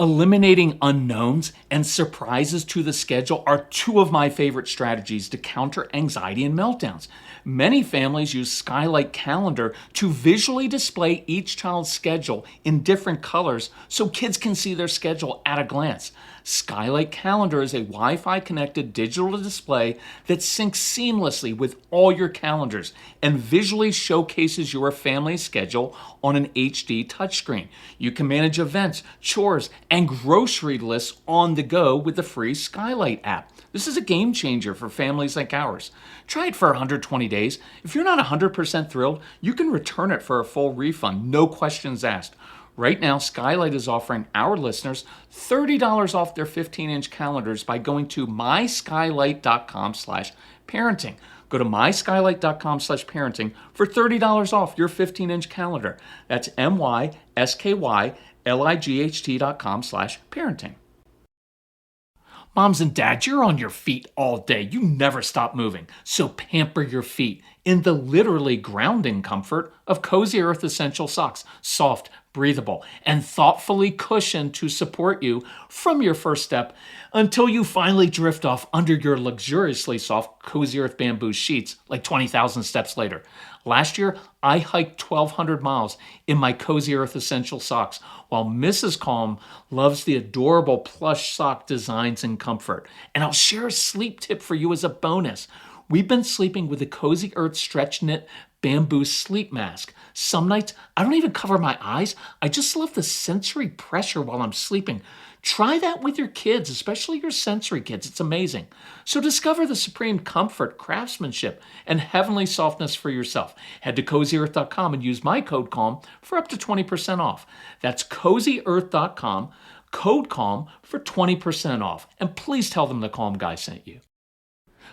Eliminating unknowns and surprises to the schedule are two of my favorite strategies to counter anxiety and meltdowns. Many families use Skylight Calendar to visually display each child's schedule in different colors so kids can see their schedule at a glance. Skylight Calendar is a Wi-Fi connected digital display that syncs seamlessly with all your calendars and visually showcases your family's schedule on an HD touchscreen. You can manage events, chores, and grocery lists on the go with the free Skylight app. This is a game changer for families like ours. Try it for 120 days. If you're not 100% thrilled, you can return it for a full refund, no questions asked. Right now, Skylight is offering our listeners $30 off their 15-inch calendars by going to myskylight.com/parenting. Go to myskylight.com/parenting for $30 off your 15-inch calendar. That's myskylight.com/parenting. Moms and dads, you're on your feet all day. You never stop moving. So pamper your feet in the literally grounding comfort of Cozy Earth Essential Socks. Soft, breathable, and thoughtfully cushioned to support you from your first step until you finally drift off under your luxuriously soft Cozy Earth bamboo sheets like 20,000 steps later. Last year, I hiked 1,200 miles in my Cozy Earth Essential Socks, while Mrs. Calm loves the adorable plush sock designs and comfort. And I'll share a sleep tip for you as a bonus. We've been sleeping with the Cozy Earth Stretch Knit Bamboo Sleep Mask. Some nights, I don't even cover my eyes. I just love the sensory pressure while I'm sleeping. Try that with your kids, especially your sensory kids. It's amazing. So discover the supreme comfort, craftsmanship, and heavenly softness for yourself. Head to CozyEarth.com and use my code CALM for up to 20% off. That's CozyEarth.com, code CALM for 20% off. And please tell them the Calm Guy sent you.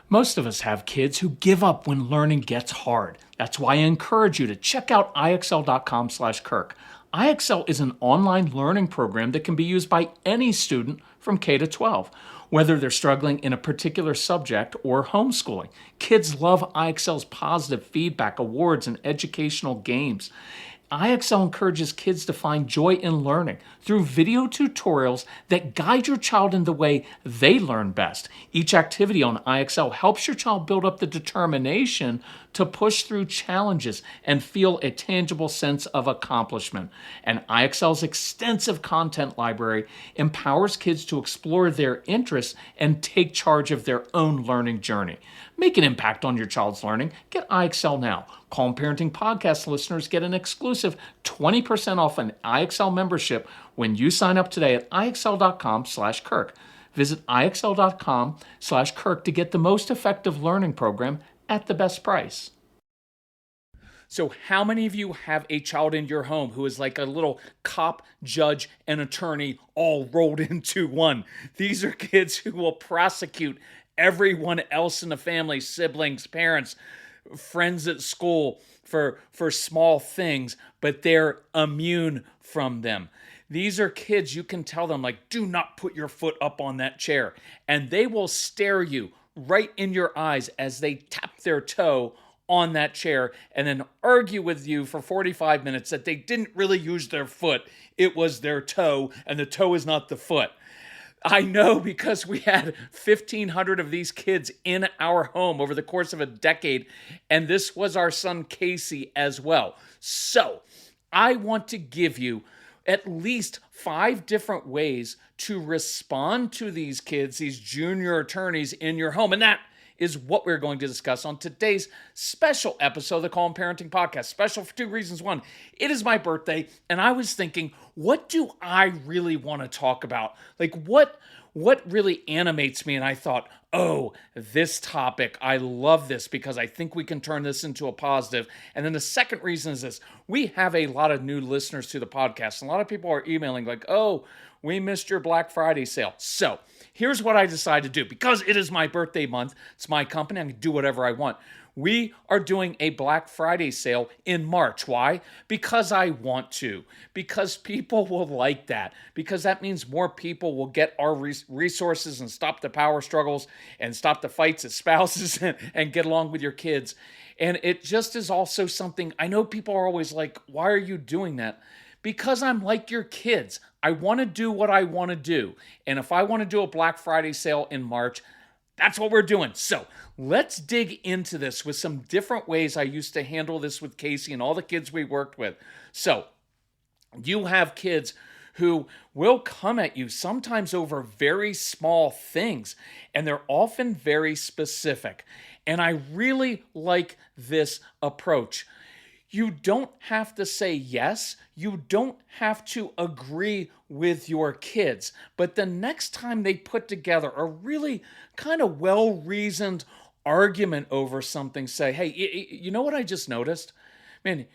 Most of us have kids who give up when learning gets hard. That's why I encourage you to check out IXL.com/Kirk. IXL is an online learning program that can be used by any student from K to 12, whether they're struggling in a particular subject or homeschooling. Kids love IXL's positive feedback, awards, and educational games. IXL encourages kids to find joy in learning through video tutorials that guide your child in the way they learn best. Each activity on IXL helps your child build up the determination to push through challenges and feel a tangible sense of accomplishment. And IXL's extensive content library empowers kids to explore their interests and take charge of their own learning journey. Make an impact on your child's learning. Get IXL now. Calm Parenting Podcast listeners get an exclusive 20% off an IXL membership when you sign up today at IXL.com/Kirk. Visit IXL.com/Kirk to get the most effective learning program at the best price. So how many of you have a child in your home who is like a little cop, judge, and attorney all rolled into one? These are kids who will prosecute everyone else in the family, siblings, parents, friends at school for small things, but they're immune from them. These are kids you can tell them, like, do not put your foot up on that chair. And they will stare you right in your eyes as they tap their toe on that chair and then argue with you for 45 minutes that they didn't really use their foot. It was their toe, and the toe is not the foot. I know because we had 1,500 of these kids in our home over the course of a decade, and this was our son Casey as well. So I want to give you at least 5 different ways to respond to these kids, these junior attorneys in your home. And that is what we're going to discuss on today's special episode of the Calm Parenting Podcast. Special for 2 reasons. 1, it is my birthday, and I was thinking, what do I really want to talk about? Like, what really animates me? And I thought, oh, this topic, I love this because I think we can turn this into a positive. And then the second reason is this. We have a lot of new listeners to the podcast. And a lot of people are emailing like, oh, we missed your Black Friday sale. So here's what I decided to do. Because it is my birthday month, it's my company, I can do whatever I want. We are doing a Black Friday sale in March. Why? Because I want to. Because people will like that. Because that means more people will get our resources and stop the power struggles and stop the fights as spouses and get along with your kids. And it just is also something, I know people are always like, why are you doing that? Because I'm like your kids. I want to do what I want to do. And if I want to do a Black Friday sale in March, that's what we're doing. So let's dig into this with some different ways I used to handle this with Casey and all the kids we worked with. So you have kids who will come at you sometimes over very small things, and they're often very specific. And I really like this approach. You don't have to say yes. You don't have to agree with your kids. But the next time they put together a really kind of well-reasoned argument over something, say, hey, you know what I just noticed? Man,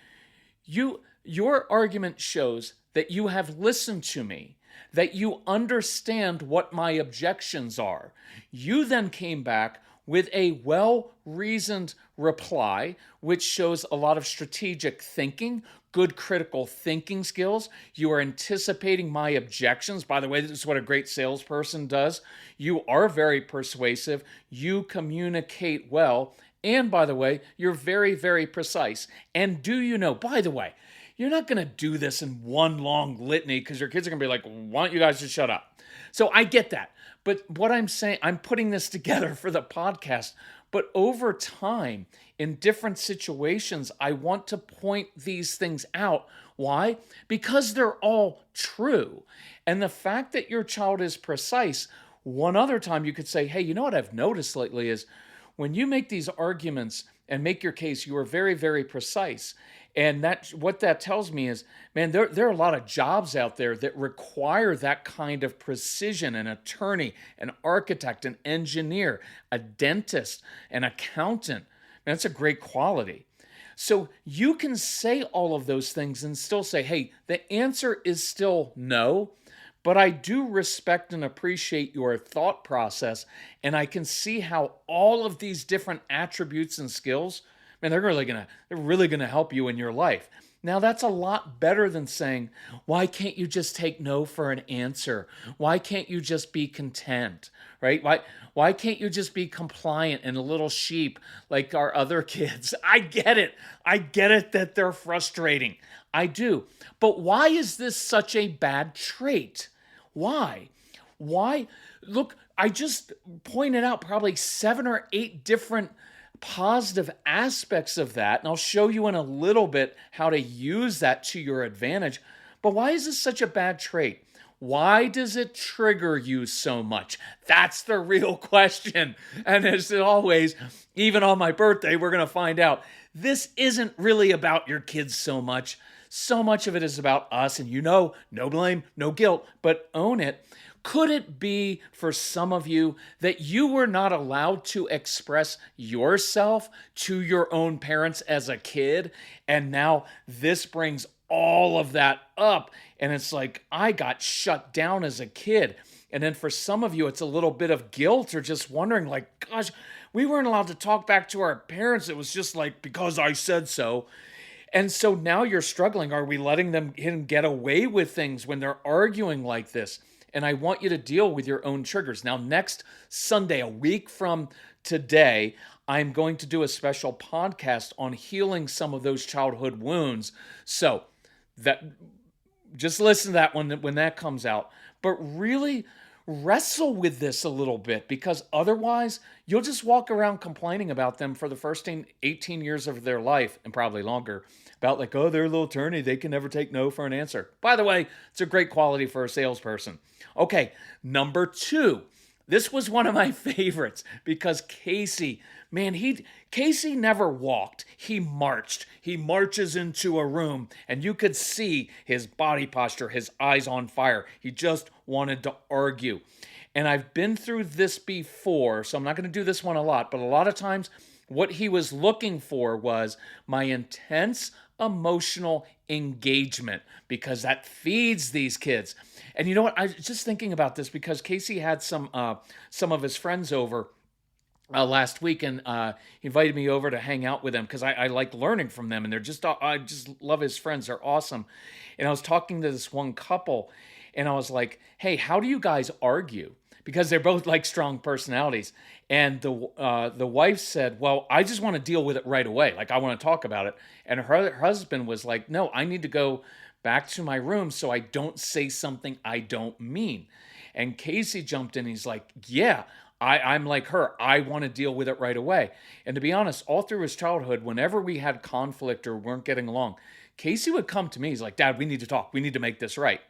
your argument shows that you have listened to me, that you understand what my objections are. You then came back with a well-reasoned reply, which shows a lot of strategic thinking, good critical thinking skills. You are anticipating my objections. By the way, this is what a great salesperson does. You are very persuasive. You communicate well. And by the way, you're very, very precise. And do you know, by the way, you're not going to do this in one long litany because your kids are going to be like, why don't you guys just shut up? So I get that. But what I'm saying, I'm putting this together for the podcast. But over time, in different situations, I want to point these things out. Why? Because they're all true. And the fact that your child is precise, one other time you could say, hey, you know what I've noticed lately is when you make these arguments and make your case, you are very, very precise. And what that tells me is, man, there are a lot of jobs out there that require that kind of precision. An attorney, an architect, an engineer, a dentist, an accountant. Man, that's a great quality. So you can say all of those things and still say, hey, the answer is still no, but I do respect and appreciate your thought process, and I can see how all of these different attributes and skills, man, they're really gonna help you in your life. Now, that's a lot better than saying, why can't you just take no for an answer? Why can't you just be content, right? Why can't you just be compliant and a little sheep like our other kids? I get it. I get it that they're frustrating. I do. But why is this such a bad trait? Why? Look, I just pointed out probably 7 or 8 different positive aspects of that, and I'll show you in a little bit how to use that to your advantage. But why is this such a bad trait? Why does it trigger you so much? That's the real question. And as always, even on my birthday, we're going to find out this isn't really about your kids so much. So much of it is about us, and no blame, no guilt, but own it. Could it be for some of you that you were not allowed to express yourself to your own parents as a kid, and now this brings all of that up, and it's like, I got shut down as a kid? And then for some of you, it's a little bit of guilt or just wondering like, gosh, we weren't allowed to talk back to our parents. It was just like, because I said so. And so now you're struggling. Are we letting them get away with things when they're arguing like this? And I want you to deal with your own triggers. Now, next Sunday, a week from today, I'm going to do a special podcast on healing some of those childhood wounds. So that just listen to that one when that comes out. But really wrestle with this a little bit, because otherwise you'll just walk around complaining about them for the first 18 years of their life, and probably longer, about like, oh, they're a little attorney, they can never take no for an answer. By the way, it's a great quality for a salesperson. Okay, number 2. This was one of my favorites because Casey, man, Casey never walked. He marched. He marches into a room and you could see his body posture, his eyes on fire. He just wanted to argue. And I've been through this before, so I'm not going to do this one a lot, but a lot of times what he was looking for was my intense emotional engagement, because that feeds these kids. And you know what? I was just thinking about this because Casey had some of his friends over last week, and he invited me over to hang out with them because I like learning from them, and I just love his friends. They're awesome. And I was talking to this one couple, and I was like, hey, how do you guys argue? Because they're both like strong personalities. And the wife said, well, I just want to deal with it right away. Like, I want to talk about it. And her husband was like, no, I need to go back to my room so I don't say something I don't mean. And Casey jumped in. He's like, yeah, I'm like her. I want to deal with it right away. And to be honest, all through his childhood, whenever we had conflict or weren't getting along, Casey would come to me. He's like, Dad, we need to talk. We need to make this right.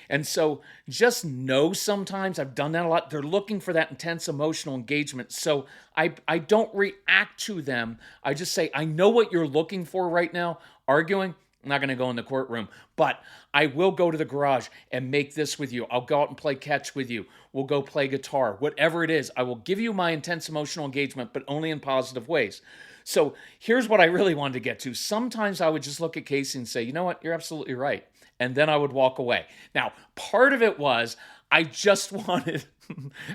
And so just know sometimes, I've done that a lot, they're looking for that intense emotional engagement. So I don't react to them. I just say, I know what you're looking for right now. Arguing, I'm not going to go in the courtroom, but I will go to the garage and make this with you. I'll go out and play catch with you. We'll go play guitar. Whatever it is, I will give you my intense emotional engagement, but only in positive ways. So here's what I really wanted to get to. Sometimes I would just look at Casey and say, you know what, you're absolutely right. And then I would walk away. Now, part of it was I just wanted,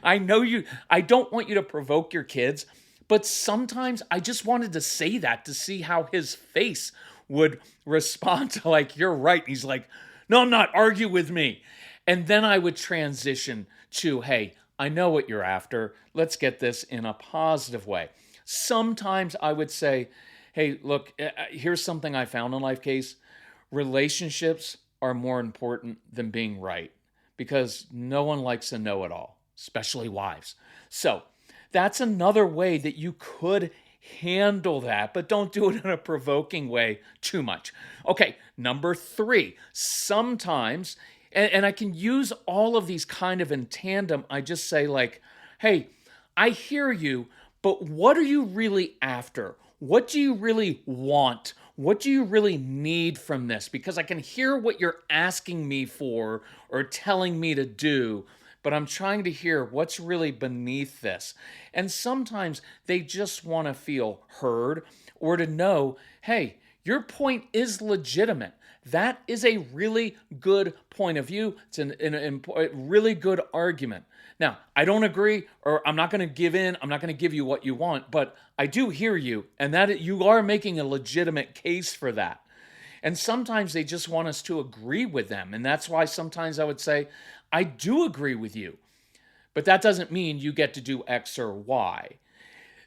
I don't want you to provoke your kids, but sometimes I just wanted to say that to see how his face would respond to like, you're right. He's like, no, I'm not, argue with me. And then I would transition to, hey, I know what you're after. Let's get this in a positive way. Sometimes I would say, hey, look, here's something I found in life, Case. Relationships are more important than being right because no one likes a know-it-all, especially wives. So that's another way that you could handle that, but don't do it in a provoking way too much. Okay, number 3, sometimes, and I can use all of these kind of in tandem, I just say like, hey, I hear you, but what are you really after? What do you really want? What do you really need from this? Because I can hear what you're asking me for or telling me to do, but I'm trying to hear what's really beneath this. And sometimes they just want to feel heard or to know, hey, your point is legitimate. That is a really good point of view. It's a really good argument. Now, I don't agree, or I'm not going to give in. I'm not going to give you what you want, but I do hear you, and that you are making a legitimate case for that. And sometimes they just want us to agree with them, and that's why sometimes I would say, I do agree with you, but that doesn't mean you get to do X or Y.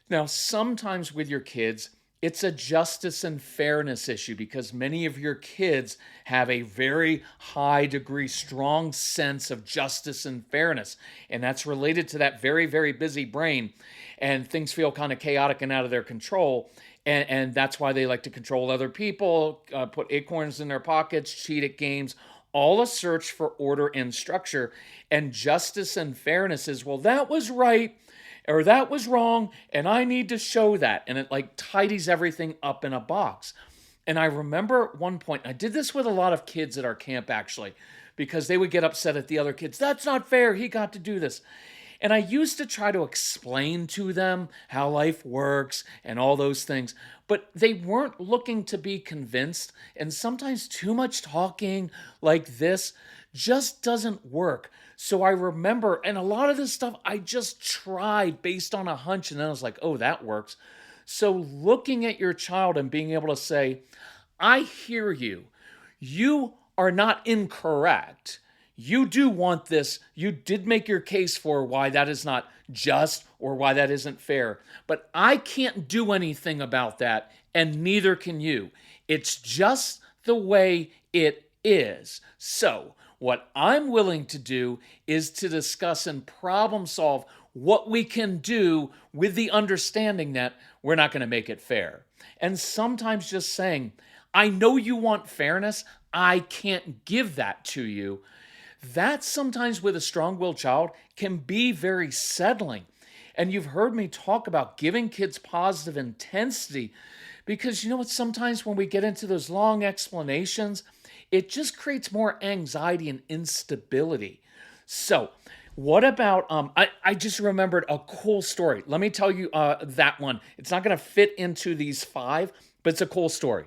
Now, sometimes with your kids, it's a justice and fairness issue because many of your kids have a very high degree, strong sense of justice and fairness. And that's related to that very, very busy brain. And things feel kind of chaotic and out of their control. And that's why they like to control other people, put acorns in their pockets, cheat at games, all a search for order and structure. And justice and fairness is, well, that was right, or that was wrong, and I need to show that. And it like tidies everything up in a box. And I remember at one point, I did this with a lot of kids at our camp actually, because they would get upset at the other kids. That's not fair, he got to do this. And I used to try to explain to them how life works and all those things, but they weren't looking to be convinced. And sometimes too much talking like this just doesn't work. So I remember, and a lot of this stuff I just tried based on a hunch, and then I was like, oh, that works. So looking at your child and being able to say, I hear you. You are not incorrect. You do want this. You did make your case for why that is not just or why that isn't fair. But I can't do anything about that, and neither can you. It's just the way it is. So what I'm willing to do is to discuss and problem solve what we can do with the understanding that we're not going to make it fair. And sometimes just saying, I know you want fairness. I can't give that to you. That sometimes with a strong-willed child can be very settling. And you've heard me talk about giving kids positive intensity because you know what, sometimes when we get into those long explanations, it just creates more anxiety and instability. So what about, I just remembered a cool story. Let me tell you that one. It's not going to fit into these 5, but it's a cool story.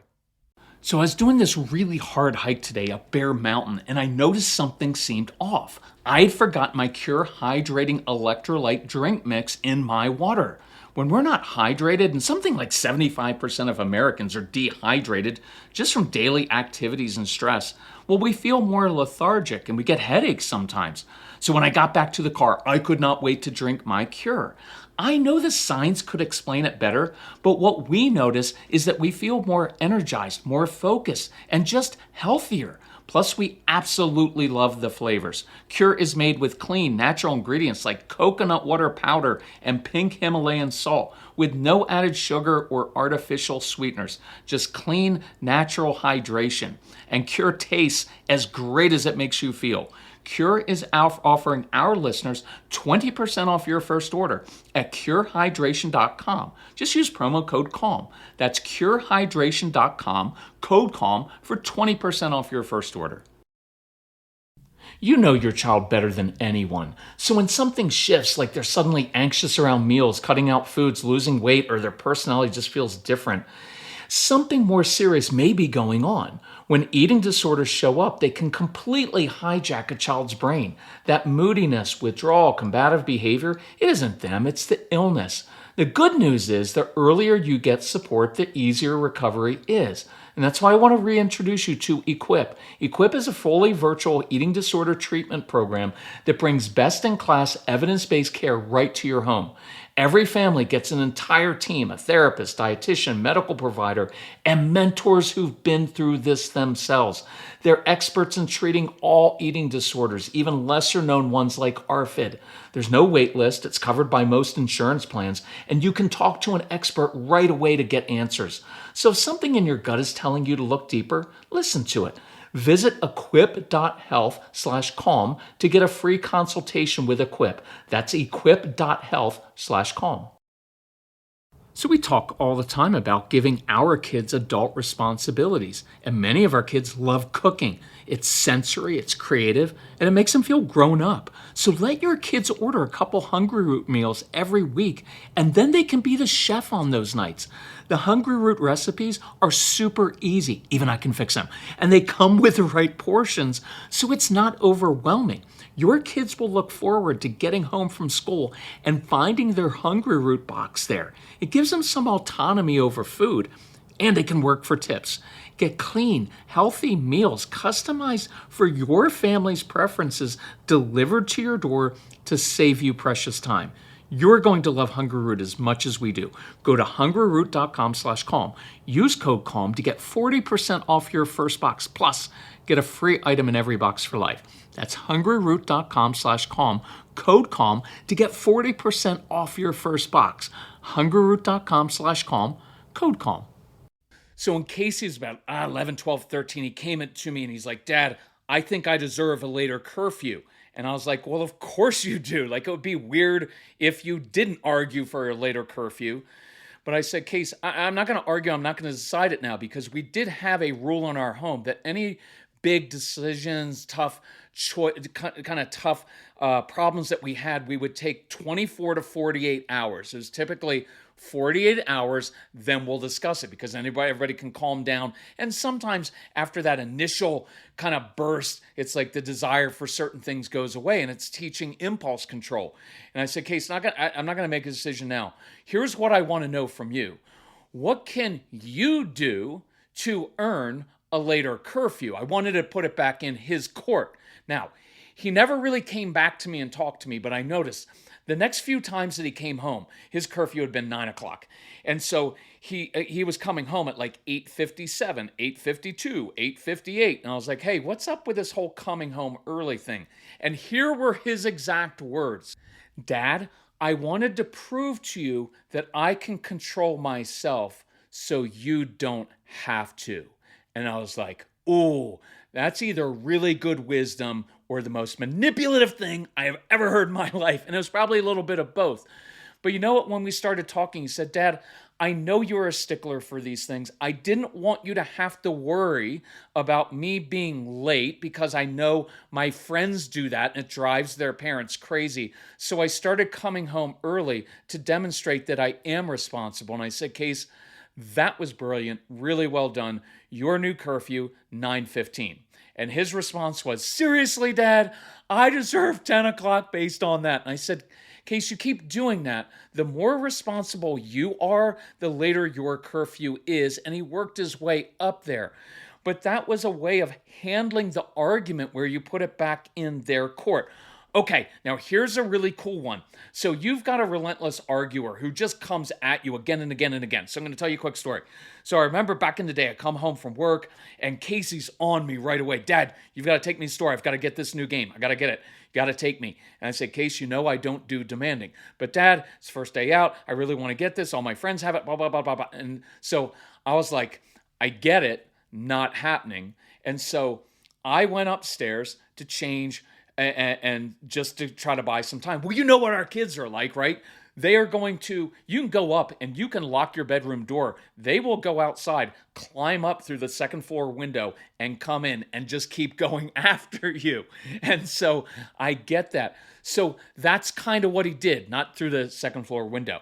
So I was doing this really hard hike today up Bear Mountain, and I noticed something seemed off. I had forgotten my Cure Hydrating Electrolyte drink mix in my water. When we're not hydrated, and something like 75% of Americans are dehydrated just from daily activities and stress, well, we feel more lethargic and we get headaches sometimes. So when I got back to the car, I could not wait to drink my Cure. I know the science could explain it better, but what we notice is that we feel more energized, more focused, and just healthier. Plus, we absolutely love the flavors. Cure is made with clean, natural ingredients like coconut water powder and pink Himalayan salt, with no added sugar or artificial sweeteners. Just clean, natural hydration. And Cure tastes as great as it makes you feel. Cure is offering our listeners 20% off your first order at curehydration.com. Just use promo code CALM. That's curehydration.com, code CALM for 20% off your first order. You know your child better than anyone. So when something shifts, like they're suddenly anxious around meals, cutting out foods, losing weight, or their personality just feels different, something more serious may be going on. When eating disorders show up, they can completely hijack a child's brain. That moodiness, withdrawal, combative behavior, it isn't them, it's the illness. The good news is the earlier you get support, the easier recovery is. And that's why I want to reintroduce you to EQUIP. EQUIP is a fully virtual eating disorder treatment program that brings best-in-class evidence-based care right to your home. Every family gets an entire team, a therapist, dietitian, medical provider, and mentors who've been through this themselves. They're experts in treating all eating disorders, even lesser known ones like ARFID. There's no wait list, it's covered by most insurance plans, and you can talk to an expert right away to get answers. So if something in your gut is telling you to look deeper, listen to it. Visit EQUIP.HEALTH/calm to get a free consultation with EQUIP. That's EQUIP.HEALTH/calm. So we talk all the time about giving our kids adult responsibilities, and many of our kids love cooking. It's sensory, it's creative, and it makes them feel grown up. So let your kids order a couple HUNGRYROOT meals every week, and then they can be the chef on those nights. The HUNGRYROOT recipes are super easy, even I can fix them, and they come with the right portions, so it's not overwhelming. Your kids will look forward to getting home from school and finding their HUNGRYROOT box there. It gives them some autonomy over food, and they can work for tips. Get clean, healthy meals customized for your family's preferences delivered to your door to save you precious time. You're going to love HUNGRYROOT as much as we do. Go to HUNGRYROOT.com/calm. Use code CALM to get 40% off your first box. Plus, get a free item in every box for life. That's HUNGRYROOT.com/calm. Code CALM to get 40% off your first box. HUNGRYROOT.com/calm. Code CALM. So when Casey's about 11, 12, 13, he came to me and he's like, Dad, I think I deserve a later curfew. And I was like, well, of course you do. Like, it would be weird if you didn't argue for a later curfew. But I said, Case, I'm not going to argue. I'm not going to decide it now, because we did have a rule in our home that any big decisions, tough problems that we had, we would take 24 to 48 hours. It was typically 48 hours, then we'll discuss it, because everybody can calm down. And sometimes after that initial kind of burst, it's like the desire for certain things goes away, and it's teaching impulse control. And I said, Case, I'm not going to make a decision now. Here's what I want to know from you. What can you do to earn a later curfew? I wanted to put it back in his court. Now, he never really came back to me and talked to me, but I noticed the next few times that he came home, his curfew had been 9 o'clock. And so he was coming home at like 8:57, 8:52, 8:58. And I was like, hey, what's up with this whole coming home early thing? And here were his exact words. Dad, I wanted to prove to you that I can control myself so you don't have to. And I was like, ooh, that's either really good wisdom or the most manipulative thing I have ever heard in my life. And it was probably a little bit of both. But you know what? When we started talking, he said, Dad, I know you're a stickler for these things. I didn't want you to have to worry about me being late, because I know my friends do that and it drives their parents crazy. So I started coming home early to demonstrate that I am responsible. And I said, Case, that was brilliant. Really well done. Your new curfew, 9:15. And his response was, seriously, Dad, I deserve 10 o'clock based on that. And I said, Case, you keep doing that, the more responsible you are, the later your curfew is. And he worked his way up there. But that was a way of handling the argument where you put it back in their court. Okay, now here's a really cool one. So you've got a relentless arguer who just comes at you again and again and again. So I'm going to tell you a quick story. So I remember back in the day, I come home from work and Casey's on me right away. Dad, you've got to take me to the store. I've got to get this new game. I got to get it. You got to take me. And I said, Case, you know I don't do demanding. But Dad, it's first day out. I really want to get this. All my friends have it, blah, blah, blah, blah, blah. And so I was like, I get it, not happening. And so I went upstairs to change and just to try to buy some time. Well, you know what our kids are like, right? They are going to, you can go up and you can lock your bedroom door. They will go outside, climb up through the second floor window and come in and just keep going after you. And so I get that. So that's kind of what he did, not through the second floor window,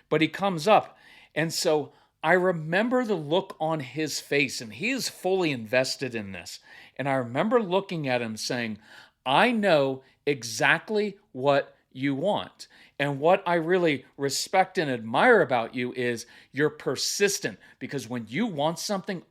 but he comes up. And so I remember the look on his face, and he is fully invested in this. And I remember looking at him saying, I know exactly what you want. And what I really respect and admire about you is you're persistent, because when you want something,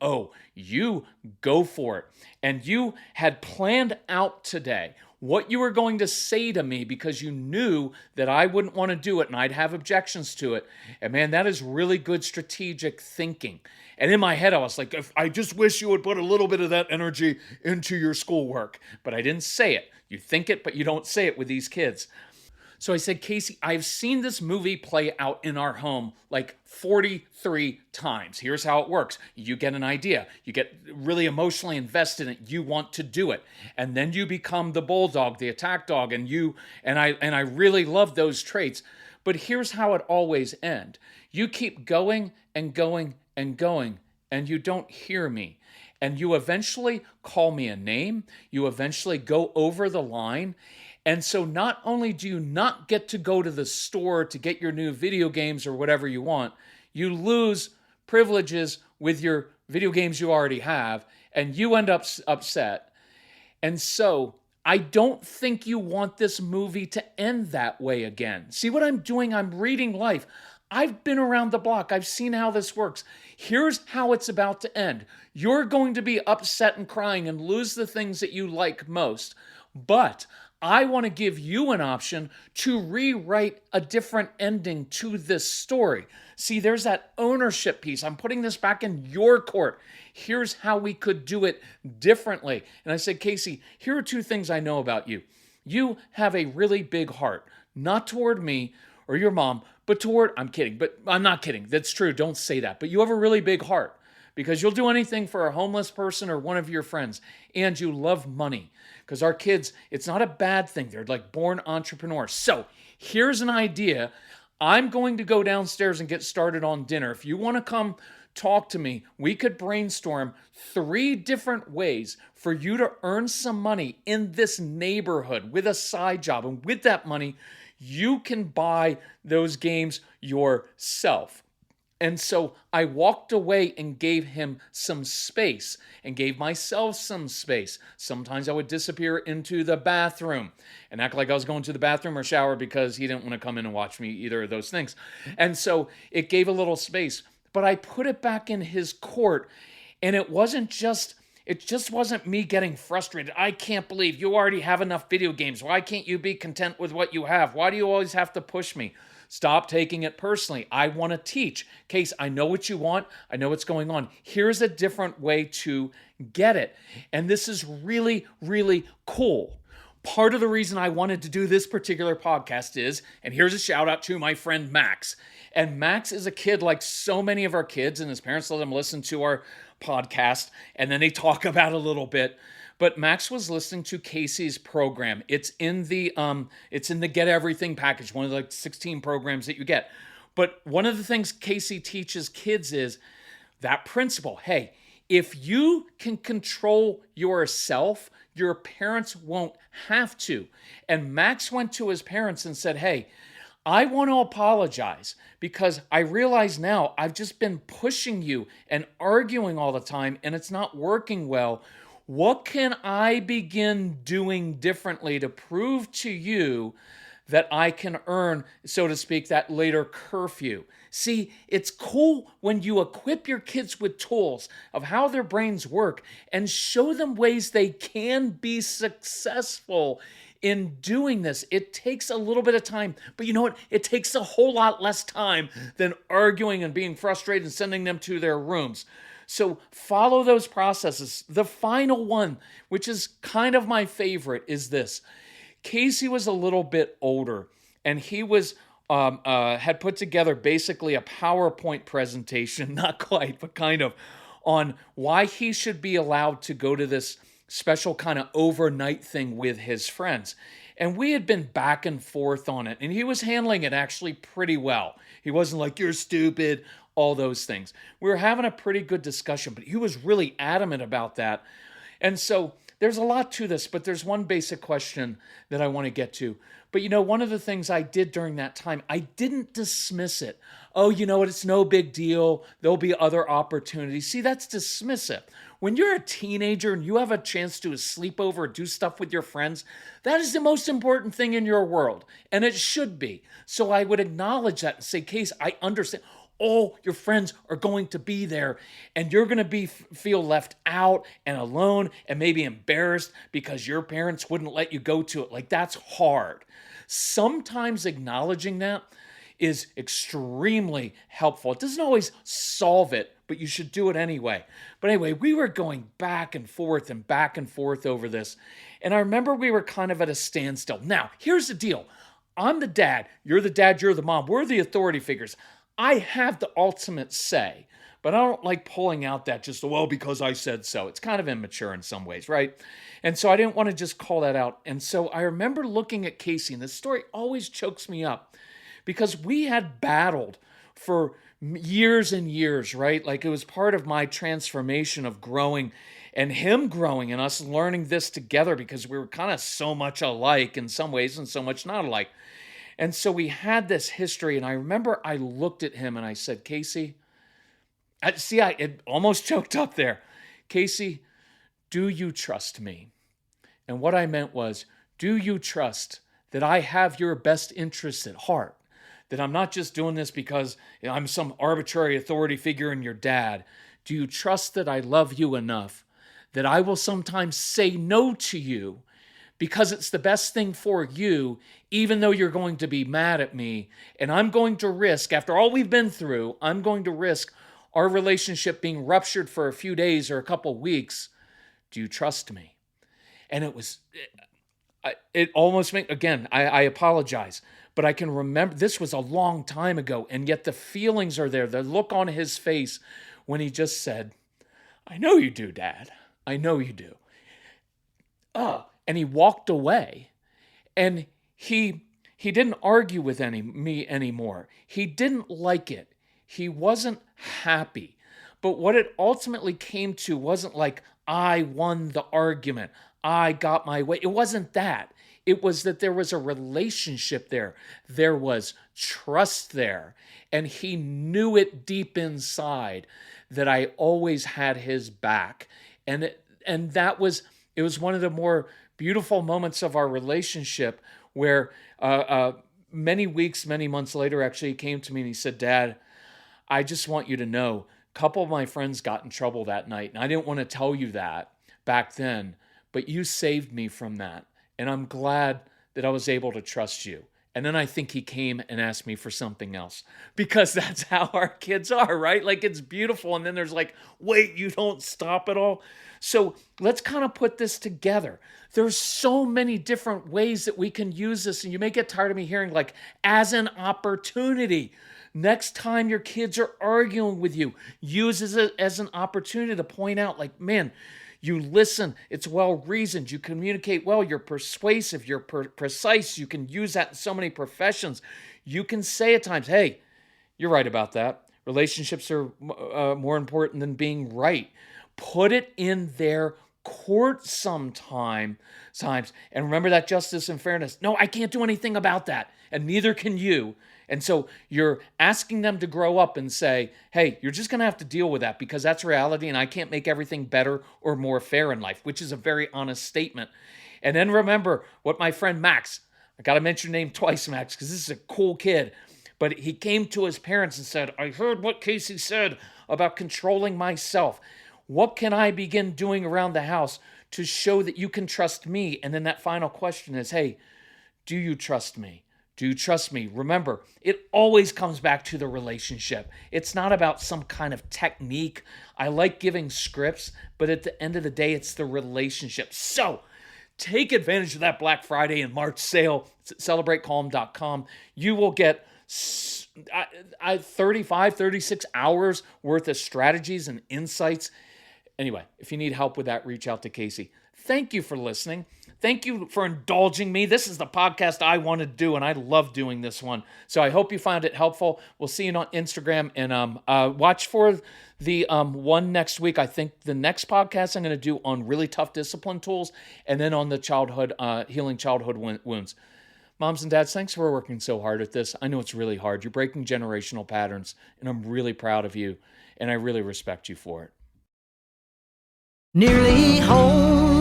you go for it. And you had planned out today what you were going to say to me because you knew that I wouldn't want to do it and I'd have objections to it. And man, that is really good strategic thinking. And in my head, I was like, I just wish you would put a little bit of that energy into your schoolwork. But I didn't say it. You think it, but you don't say it with these kids. So I said, Casey, I've seen this movie play out in our home like 43 times. Here's how it works. You get an idea. You get really emotionally invested in it. You want to do it. And then you become the bulldog, the attack dog. And I really love those traits. But here's how it always ends. You keep going and going and going, and you don't hear me. And you eventually call me a name. You eventually go over the line. And so not only do you not get to go to the store to get your new video games or whatever you want, you lose privileges with your video games you already have, and you end up upset. And so I don't think you want this movie to end that way again. See what I'm doing? I'm reading life. I've been around the block. I've seen how this works. Here's how it's about to end. You're going to be upset and crying and lose the things that you like most. But I want to give you an option to rewrite a different ending to this story. See, there's that ownership piece. I'm putting this back in your court. Here's how we could do it differently. And I said, Casey, here are two things I know about you. You have a really big heart, not toward me or your mom, but toward, I'm kidding, but I'm not kidding. That's true. Don't say that. But you have a really big heart because you'll do anything for a homeless person or one of your friends. And you love money. Because our kids, it's not a bad thing. They're like born entrepreneurs. So here's an idea. I'm going to go downstairs and get started on dinner. If you want to come talk to me, we could brainstorm 3 different ways for you to earn some money in this neighborhood with a side job. And with that money, you can buy those games yourself. And so I walked away and gave him some space and gave myself some space. Sometimes I would disappear into the bathroom and act like I was going to the bathroom or shower because he didn't want to come in and watch me, either of those things. And so it gave a little space, but I put it back in his court. And it just wasn't me getting frustrated. I can't believe you already have enough video games. Why can't you be content with what you have? Why do you always have to push me? Stop taking it personally. I want to teach. Case, I know what you want. I know what's going on. Here's a different way to get it. And this is really, really cool. Part of the reason I wanted to do this particular podcast is, and here's a shout out to my friend Max. And Max is a kid like so many of our kids, and his parents let him listen to our podcast, and then they talk about it a little bit. But Max was listening to Casey's program. It's in the Get Everything package, one of the like 16 programs that you get. But one of the things Casey teaches kids is that principle. Hey, if you can control yourself, your parents won't have to. And Max went to his parents and said, hey, I want to apologize because I realize now I've just been pushing you and arguing all the time and it's not working well. What can I begin doing differently to prove to you that I can earn, so to speak, that later curfew? See, it's cool when you equip your kids with tools of how their brains work and show them ways they can be successful in doing this, it takes a little bit of time, but you know what? It takes a whole lot less time than arguing and being frustrated and sending them to their rooms. So follow those processes. The final one, which is kind of my favorite, is this. Casey was a little bit older, and he was had put together basically a PowerPoint presentation, not quite, but kind of, on why he should be allowed to go to this special kind of overnight thing with his friends. And we had been back and forth on it, and he was handling it actually pretty well. He wasn't like, you're stupid, all those things. We were having a pretty good discussion, but he was really adamant about that. And so there's a lot to this, but there's one basic question that I want to get to. But you know, one of the things I did during that time, I didn't dismiss it. Oh, you know what? It's no big deal. There'll be other opportunities. See, that's dismissive. When you're a teenager and you have a chance to sleep over or do stuff with your friends, that is the most important thing in your world. And it should be. So I would acknowledge that and say, Case, I understand. All your friends are going to be there, and you're going to feel left out and alone and maybe embarrassed because your parents wouldn't let you go to it. Like, that's hard. Sometimes acknowledging that is extremely helpful. It doesn't always solve it, but you should do it anyway. But anyway, we were going back and forth over this. And I remember we were kind of at a standstill. Now, here's the deal. I'm the dad, you're the mom, we're the authority figures. I have the ultimate say, but I don't like pulling out that just, well, because I said so. It's kind of immature in some ways, right? And so I didn't want to just call that out. And so I remember looking at Casey, and this story always chokes me up because we had battled for years and years, right? Like, it was part of my transformation of growing and him growing and us learning this together because we were kind of so much alike in some ways and so much not alike. And so we had this history, and I remember I looked at him and I said, Casey, it almost choked up there. Casey, do you trust me? And what I meant was, do you trust that I have your best interests at heart? That I'm not just doing this because I'm some arbitrary authority figure and your dad. Do you trust that I love you enough that I will sometimes say no to you because it's the best thing for you, even though you're going to be mad at me, and I'm going to risk, after all we've been through, I'm going to risk our relationship being ruptured for a few days or a couple weeks. Do you trust me? And it almost made, again, I apologize, but I can remember, this was a long time ago, and yet the feelings are there, the look on his face when he just said, I know you do, Dad. I know you do. And he walked away, and he didn't argue with me anymore. He didn't like it. He wasn't happy. But what it ultimately came to wasn't like, I won the argument, I got my way. It wasn't that. It was that there was a relationship there. There was trust there. And he knew it deep inside that I always had his back. And it was one of the more beautiful moments of our relationship where many months later, actually, he came to me and he said, Dad, I just want you to know, a couple of my friends got in trouble that night, and I didn't want to tell you that back then, but you saved me from that, and I'm glad that I was able to trust you. And then I think he came and asked me for something else, because that's how our kids are, right? Like, it's beautiful. And then there's like, wait, you don't stop at all. So let's kind of put this together. There's so many different ways that we can use this. And you may get tired of me hearing like, as an opportunity. Next time your kids are arguing with you, use it as an opportunity to point out like, man, you listen, it's well-reasoned, you communicate well, you're persuasive, you're precise, you can use that in so many professions. You can say at times, hey, you're right about that. Relationships are more important than being right. Put it in their court sometimes. And remember that justice and fairness. No, I can't do anything about that, and neither can you. And so you're asking them to grow up and say, hey, you're just going to have to deal with that because that's reality, and I can't make everything better or more fair in life, which is a very honest statement. And then remember what my friend Max, I got to mention your name twice, Max, because this is a cool kid, but he came to his parents and said, I heard what Casey said about controlling myself. What can I begin doing around the house to show that you can trust me. And then that final question is, hey, do you trust me? Do you trust me? Remember, it always comes back to the relationship. It's not about some kind of technique. I like giving scripts, but at the end of the day, it's the relationship. So take advantage of that Black Friday and March sale. It's at celebratecalm.com. You will get 36 hours worth of strategies and insights. Anyway, if you need help with that, reach out to Casey. Thank you for listening. Thank you for indulging me. This is the podcast I wanted to do, and I love doing this one. So I hope you found it helpful. We'll see you on Instagram, and watch for the one next week. I think the next podcast I'm going to do on really tough discipline tools, and then on the childhood healing childhood wounds. Moms and dads, thanks for working so hard at this. I know it's really hard. You're breaking generational patterns, and I'm really proud of you, and I really respect you for it. Nearly home.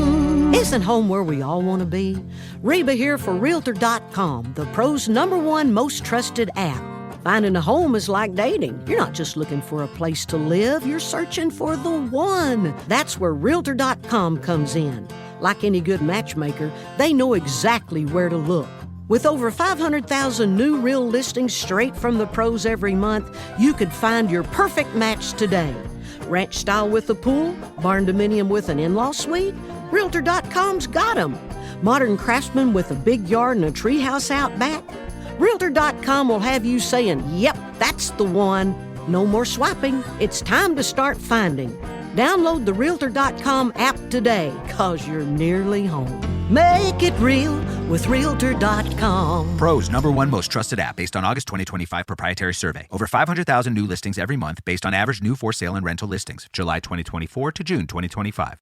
Isn't home where we all want to be? Reba here for Realtor.com, the pros' #1 most trusted app. Finding a home is like dating. You're not just looking for a place to live, you're searching for the one. That's where Realtor.com comes in. Like any good matchmaker, they know exactly where to look. With over 500,000 new real listings straight from the pros every month, you could find your perfect match today. Ranch style with a pool, barn dominium with an in-law suite? Realtor.com's got 'em. Modern craftsman with a big yard and a treehouse out back? Realtor.com will have you saying, yep, that's the one. No more swiping. It's time to start finding. Download the Realtor.com app today, 'cause you're nearly home. Make it real with Realtor.com. Pros #1 most trusted app based on August 2025 proprietary survey. Over 500,000 new listings every month based on average new for sale and rental listings, July 2024 to June 2025.